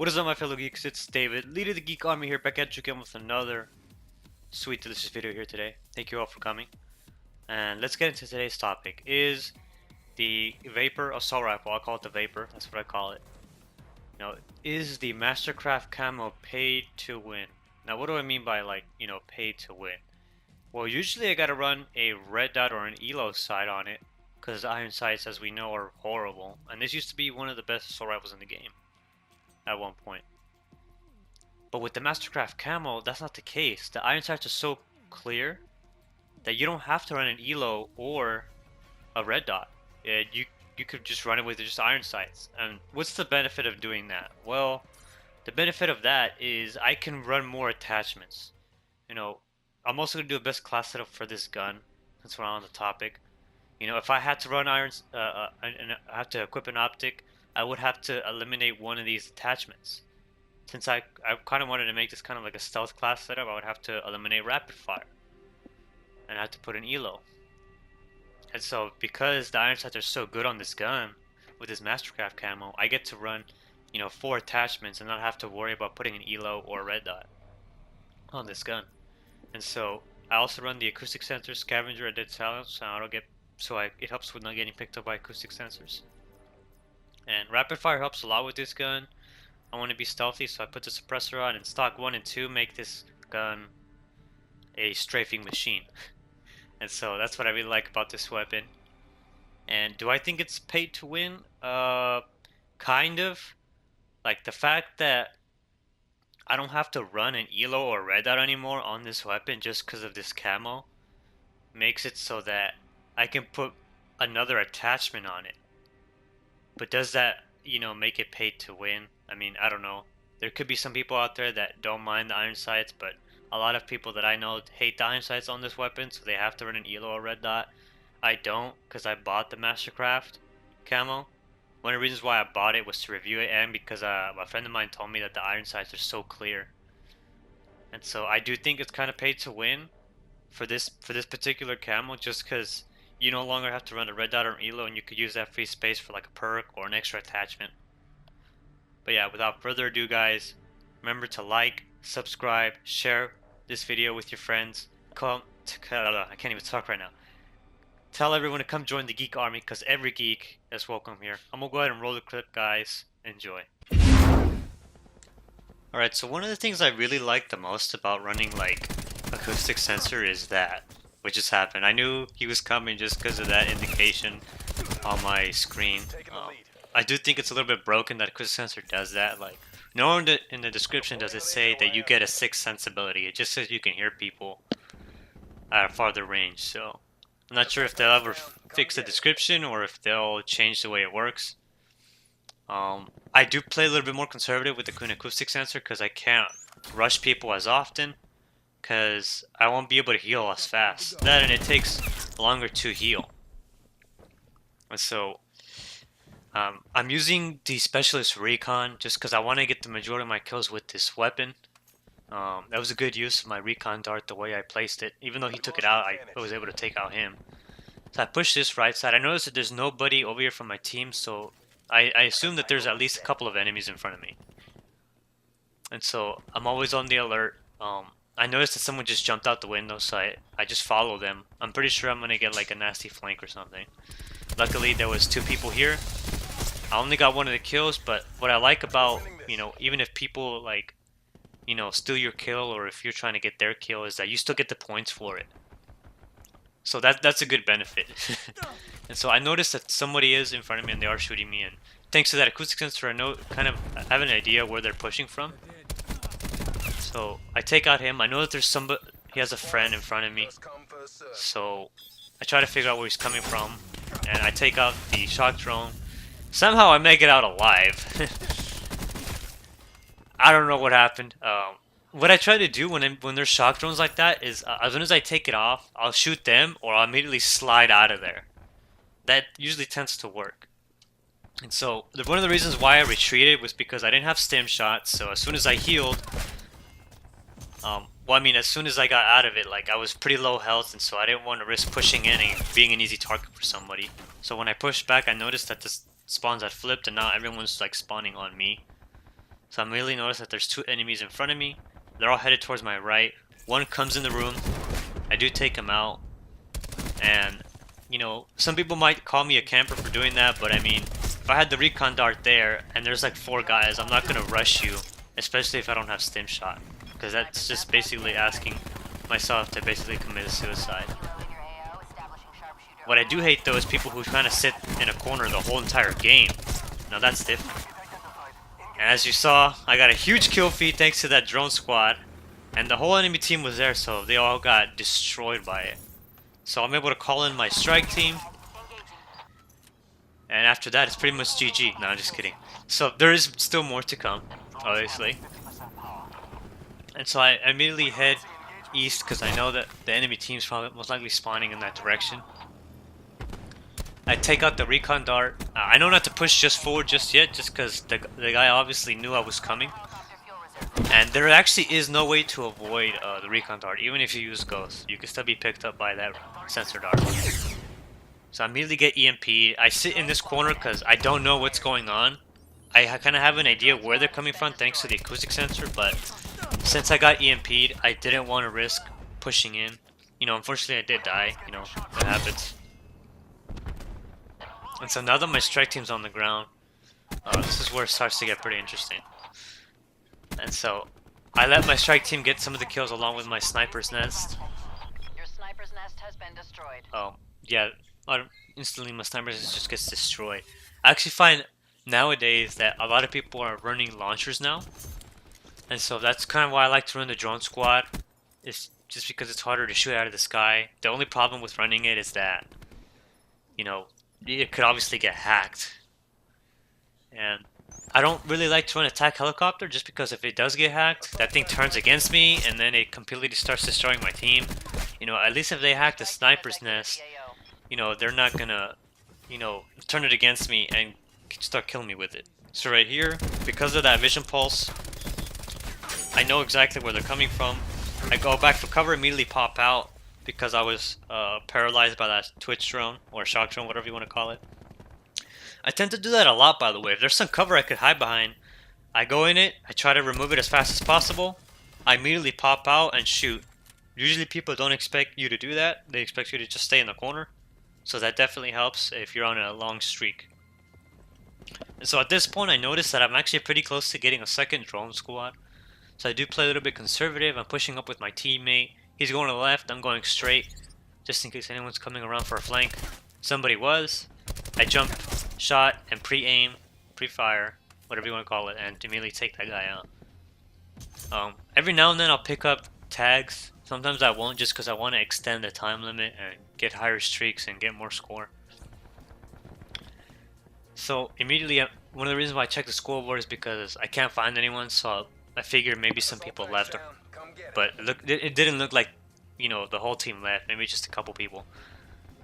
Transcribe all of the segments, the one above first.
What is up, my fellow geeks? It's David, leader of the Geek Army here, back at you again with another sweet delicious video here today. Thank you all for coming. And let's get into today's topic. Is the Vapr assault rifle, I'll call it the Vapr, that's what I call it. Is the Mastercraft Camo paid to win? Now what do I mean by paid to win? Well, usually I gotta run a red dot or an elo sight on it, because iron sights, as we know, are horrible. And this used to be one of the best assault rifles in the game at one point. But with the Mastercraft Camo, that's not the case. The iron sights are so clear that you don't have to run an elo or a red dot. You could just run it with just iron sights. And what's the benefit of doing that? Well, the benefit of that is I can run more attachments. I'm also going to do a best class setup for this gun, since we're on the topic. If I had to run irons, and I have to equip an optic, I would have to eliminate one of these attachments. Since I kind of wanted to make this kind of like a stealth class setup, I would have to eliminate rapid fire. And I have to put an elo. And so, because the iron sights are so good on this gun, with this Mastercraft Camo, I get to run, 4 attachments and not have to worry about putting an elo or a red dot on this gun. And so, I also run the acoustic sensor scavenger at dead silence, so it helps with not getting picked up by acoustic sensors. And rapid fire helps a lot with this gun. I want to be stealthy, so I put the suppressor on, and stock 1 and 2 make this gun a strafing machine. And so that's what I really like about this weapon. And do I think it's paid to win? Kind of. Like the fact that I don't have to run an elo or red dot anymore on this weapon just because of this camo makes it so that I can put another attachment on it. But does that, make it paid to win? I mean, I don't know. There could be some people out there that don't mind the iron sights, but a lot of people that I know hate the iron sights on this weapon, so they have to run an elo or red dot. I don't, because I bought the Mastercraft Camo. One of the reasons why I bought it was to review it, and because a friend of mine told me that the iron sights are so clear. And so I do think it's kind of paid to win for this particular camo, just because you no longer have to run a red dot or an elo, and you could use that free space for like a perk or an extra attachment. But yeah, without further ado, guys, remember to like, subscribe, share this video with your friends. I can't even talk right now. Tell everyone to come join the Geek Army, because every geek is welcome here. I'm gonna go ahead and roll the clip, guys. Enjoy. Alright, so one of the things I really like the most about running like acoustic sensor is that, which just happened. I knew he was coming just because of that indication on my screen. I do think it's a little bit broken that acoustic sensor does that. Like, nowhere in the description does it say that you get a 6th sense ability. It just says you can hear people at a farther range. So I'm not sure if they'll ever fix the description or if they'll change the way it works. I do play a little bit more conservative with the acoustic sensor because I can't rush people as often, because I won't be able to heal as fast. That, and it takes longer to heal. And so I'm using the Specialist Recon just because I want to get the majority of my kills with this weapon. That was a good use of my Recon dart, the way I placed it. Even though he took it out, I was able to take out him. So I pushed this right side. I noticed that there's nobody over here from my team, so I assume that there's at least a couple of enemies in front of me. And so I'm always on the alert. I noticed that someone just jumped out the window, so I just follow them. I'm pretty sure I'm going to get like a nasty flank or something. Luckily, there was 2 people here. I only got 1 of the kills, but what I like about, even if people like, steal your kill, or if you're trying to get their kill, is that you still get the points for it. So that's a good benefit. And so I noticed that somebody is in front of me and they are shooting me, and thanks to that acoustic sensor, I have an idea where they're pushing from. So I take out him. I know that there's somebody, he has a friend in front of me. So I try to figure out where he's coming from, and I take out the shock drone. Somehow I make it out alive. I don't know what happened. What I try to do when there's shock drones like that is, as soon as I take it off, I'll shoot them, or I'll immediately slide out of there. That usually tends to work. And so one of the reasons why I retreated was because I didn't have stim shots. So as soon as I healed, as soon as I got out of it, like, I was pretty low health, and so I didn't want to risk pushing in and being an easy target for somebody. So when I pushed back, I noticed that the spawns had flipped, and now everyone's like spawning on me. So I immediately notice that there's 2 enemies in front of me. They're all headed towards my right. One comes in the room. I do take him out. And, you know, some people might call me a camper for doing that, but I mean, if I had the recon dart there and there's like 4 guys, I'm not gonna rush you, especially if I don't have stim shot, because that's just basically asking myself to basically commit suicide. What I do hate though is people who kind of sit in a corner the whole entire game. Now that's different. And as you saw, I got a huge kill feed thanks to that drone squad, and the whole enemy team was there, so they all got destroyed by it. So I'm able to call in my strike team, and after that it's pretty much GG. No, I'm just kidding. So there is still more to come, obviously. And so I immediately head east because I know that the enemy team's probably most likely spawning in that direction. I take out the recon dart. I know not to push just forward just yet, just because the guy obviously knew I was coming. And there actually is no way to avoid the recon dart, even if you use ghost. You can still be picked up by that sensor dart. So I immediately get EMP'd. I sit in this corner because I don't know what's going on. I kind of have an idea where they're coming from thanks to the acoustic sensor, but since I got EMP'd, I didn't want to risk pushing in. You know, unfortunately I did die. You know, that happens. And so now that my strike team's on the ground, this is where it starts to get pretty interesting. And so I let my strike team get some of the kills along with my sniper's nest. Your sniper's nest has been destroyed. Oh, yeah, instantly my sniper's nest just gets destroyed. I actually find nowadays that a lot of people are running launchers now. And so that's kind of why I like to run the drone squad. It's just because it's harder to shoot out of the sky. The only problem with running it is that, you know, it could obviously get hacked. And I don't really like to run attack helicopter just because if it does get hacked, that thing turns against me and then it completely starts destroying my team. You know, at least if they hack the sniper's nest, you know, they're not gonna, you know, turn it against me and start killing me with it. So right here, because of that vision pulse, I know exactly where they're coming from. I go back for cover, immediately pop out because I was paralyzed by that twitch drone or shock drone, whatever you want to call it. I tend to do that a lot, by the way. If there's some cover I could hide behind, I go in it, I try to remove it as fast as possible, I immediately pop out and shoot. Usually people don't expect you to do that. They expect you to just stay in the corner. So that definitely helps if you're on a long streak. And so at this point I noticed that I'm actually pretty close to getting a second drone squad. So I do play a little bit conservative. I'm pushing up with my teammate. He's going to the left, I'm going straight, just in case anyone's coming around for a flank. Somebody was. I jump, shot, and pre-aim, pre-fire, whatever you want to call it, and immediately take that guy out. Every now and then I'll pick up tags. Sometimes I won't, just because I want to extend the time limit and get higher streaks and get more score. So immediately, one of the reasons why I check the scoreboard is because I can't find anyone, so I figured maybe some people left. But look, it didn't look like, you know, the whole team left. Maybe just a couple people.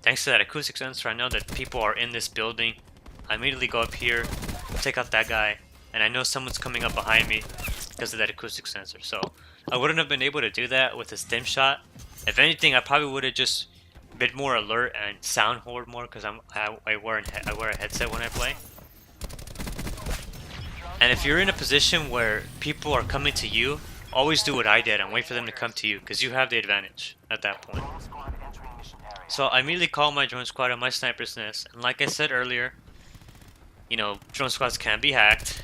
Thanks to that acoustic sensor, I know that people are in this building. I immediately go up here, take out that guy, and I know someone's coming up behind me because of that acoustic sensor. So I wouldn't have been able to do that with a stim shot. If anything, I probably would have just been more alert and sound hoard more because I wear a headset when I play. And if you're in a position where people are coming to you, always do what I did and wait for them to come to you because you have the advantage at that point. So I immediately call my drone squad on my sniper's nest, and like I said earlier, you know, drone squads can be hacked,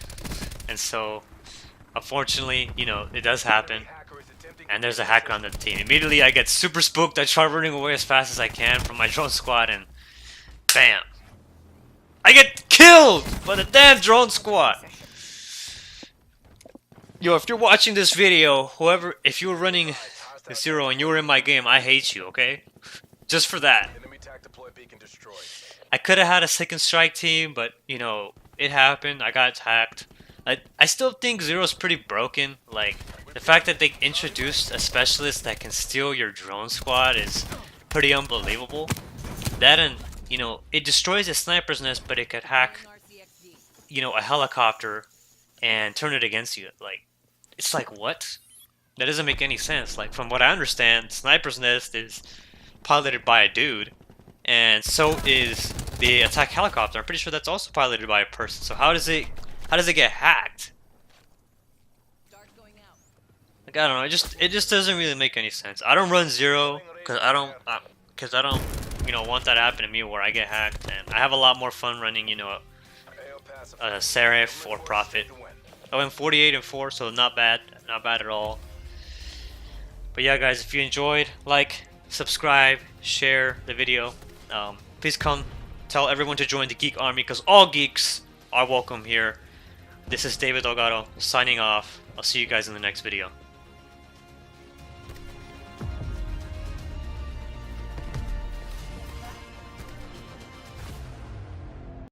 and so unfortunately, you know, it does happen, and there's a hacker on the team. Immediately I get super spooked, I try running away as fast as I can from my drone squad, and bam! I get killed by the damn drone squad! Yo, if you're watching this video, whoever, if you were running the 0 and you were in my game, I hate you, okay? Just for that. I could have had a second strike team, but, you know, it happened. I got hacked. I still think Zero's pretty broken. Like, the fact that they introduced a specialist that can steal your drone squad is pretty unbelievable. That and, you know, it destroys a sniper's nest, but it could hack, you know, a helicopter and turn it against you. Like, it's like, what? That doesn't make any sense. Like, from what I understand, sniper's nest is piloted by a dude, and so is the attack helicopter. I'm pretty sure that's also piloted by a person. So how does it get hacked? Like, I don't know. It just doesn't really make any sense. I don't run zero because I don't want that to happen to me where I get hacked, and I have a lot more fun running a Seraph or Prophet. I went 48 and 4, so not bad at all. But yeah, guys, if you enjoyed, like, subscribe, share the video. Please come tell everyone to join the Geek Army because all geeks are welcome here. This is David Delgado signing off. I'll see you guys in the next video.